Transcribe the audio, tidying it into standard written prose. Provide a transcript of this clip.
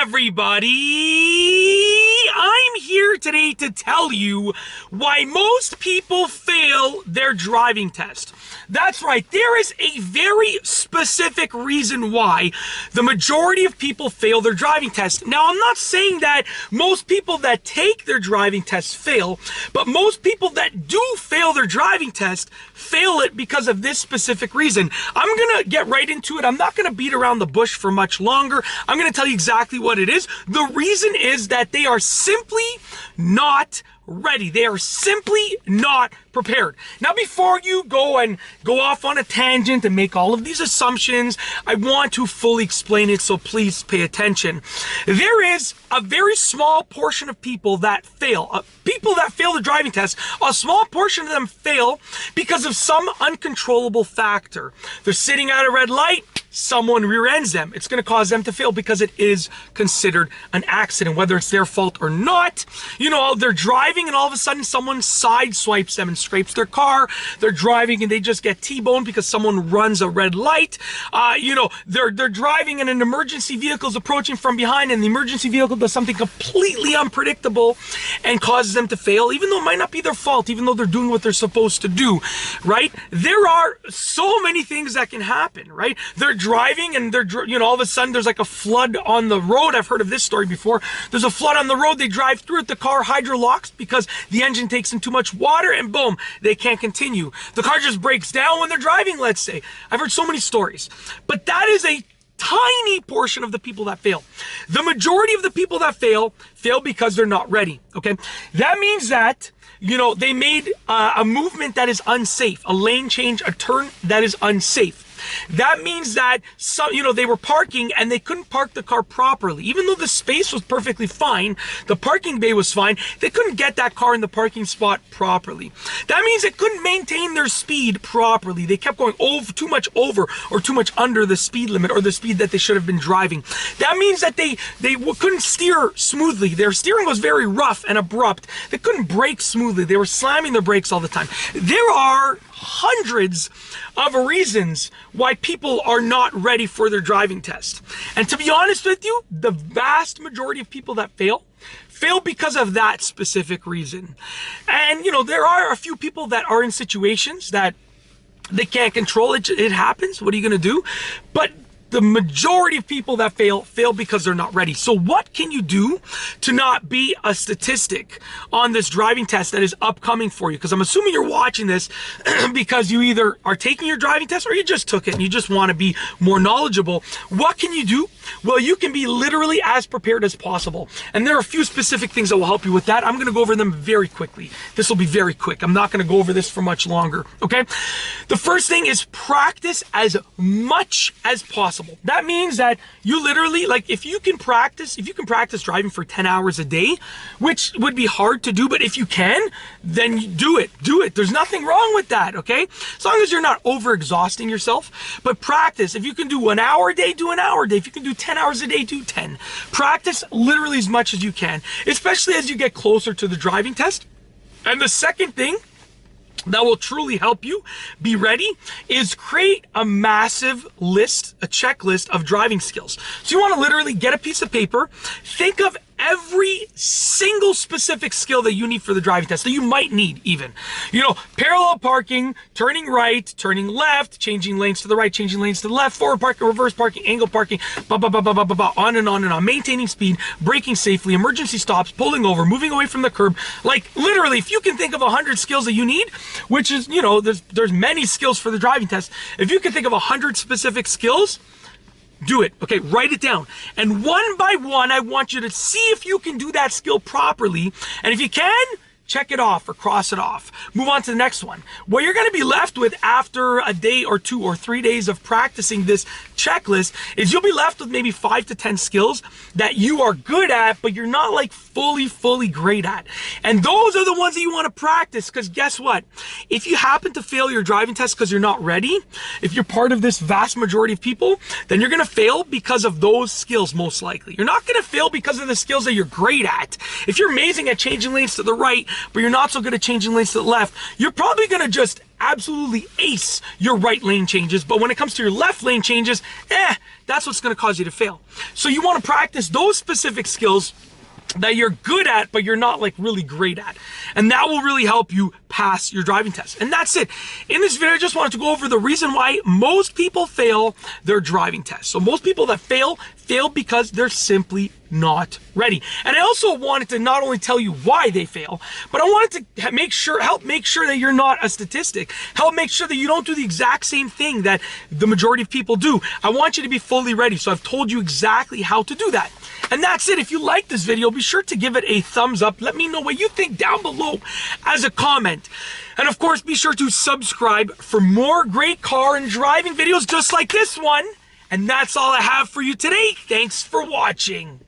everybody! I'm here today to tell you why most people fail their driving test. That's right, there is a very specific reason why the majority of people fail their driving test. Now, I'm not saying that most people that take their driving test fail, but most people that do fail their driving test fail it because of this specific reason. I'm gonna get right into it. I'm not gonna beat around the bush for much longer. I'm gonna tell you exactly what it is. The reason is that they are simply not ready. They are simply not prepared. Now, before you go off on a tangent and make all of these assumptions, I want to fully explain it, so please pay attention. There is a very small portion of people that fail. People that fail the driving test, a small portion of them fail because of some uncontrollable factor. They're sitting at a red light, someone rear ends them. It's going to cause them to fail because it is considered an accident, whether it's their fault or not. You know, they're driving and all of a sudden someone sideswipes them and scrapes their car. They're driving and they just get T-boned because someone runs a red light. They're driving and an emergency vehicle is approaching from behind, and the emergency vehicle does something completely unpredictable and causes them to fail, even though it might not be their fault, even though they're doing what they're supposed to do, right? There are so many things that can happen, right? They're driving and all of a sudden there's like a flood on the road. I've heard of this story before. There's a flood on the road. They drive through it. The car hydrolocks because the engine takes in too much water, and boom, they can't continue. The car just breaks down when they're driving, let's say. I've heard so many stories, but that is a tiny portion of the people that fail. The majority of the people that fail because they're not ready, okay? That means that, they made a movement that is unsafe, a lane change, a turn that is unsafe. That means that they were parking and they couldn't park the car properly. Even though the space was perfectly fine, the parking bay was fine, they couldn't get that car in the parking spot properly. That means they couldn't maintain their speed properly. They kept going too much over or too much under the speed limit or the speed that they should have been driving. That means that they couldn't steer smoothly. Their steering was very rough and abrupt. They couldn't brake smoothly. They were slamming their brakes all the time. There are hundreds of reasons why people are not ready for their driving test. And to be honest with you, the vast majority of people that fail because of that specific reason. And, there are a few people that are in situations that they can't control it. It happens. What are you going to do? But the majority of people that fail because they're not ready. So what can you do to not be a statistic on this driving test that is upcoming for you? Because I'm assuming you're watching this because you either are taking your driving test or you just took it and you just want to be more knowledgeable. What can you do? Well, you can be literally as prepared as possible. And there are a few specific things that will help you with that. I'm going to go over them very quickly. This will be very quick. I'm not going to go over this for much longer, okay? The first thing is practice as much as possible. That means that you literally, if you can practice driving for 10 hours a day, which would be hard to do, but if you can, then you do it. There's nothing wrong with that, okay? As long as you're not overexhausting yourself, but practice. If you can do an hour a day, do an hour a day. If you can do 10 hours a day, do 10. Practice literally as much as you can, especially as you get closer to the driving test. And the second thing that will truly help you be ready is create a massive list, a checklist of driving skills. So you want to literally get a piece of paper, think of every single specific skill that you need for the driving test, that you might need even. Parallel parking, turning right, turning left, changing lanes to the right, changing lanes to the left, forward parking, reverse parking, angle parking, on and on and on, maintaining speed, braking safely, emergency stops, pulling over, moving away from the curb. Literally, if you can think of 100 skills that you need, which is, there's many skills for the driving test. If you can think of 100 specific skills, do it. Okay, write it down. And one by one, I want you to see if you can do that skill properly. And if you can, check it off or cross it off. Move on to the next one. What you're going to be left with after a day or 2 or 3 days of practicing this checklist is you'll be left with maybe 5 to 10 skills that you are good at, but you're not fully great at. And those are the ones that you want to practice, because guess what? If you happen to fail your driving test because you're not ready, if you're part of this vast majority of people, then you're going to fail because of those skills most likely. You're not going to fail because of the skills that you're great at. If you're amazing at changing lanes to the right, but you're not so good at changing lanes to the left, you're probably going to just absolutely ace your right lane changes. But when it comes to your left lane changes, that's what's going to cause you to fail. So you want to practice those specific skills that you're good at, but you're not like really great at. And that will really help you pass your driving test. And that's it. In this video, I just wanted to go over the reason why most people fail their driving test. So most people that fail because they're simply not ready. And I also wanted to not only tell you why they fail, but I wanted to help make sure that you're not a statistic. Help make sure that you don't do the exact same thing that the majority of people do. I want you to be fully ready. So I've told you exactly how to do that. And that's it. If you like this video, be sure to give it a thumbs up. Let me know what you think down below as a comment. And of course, be sure to subscribe for more great car and driving videos just like this one. And that's all I have for you today. Thanks for watching.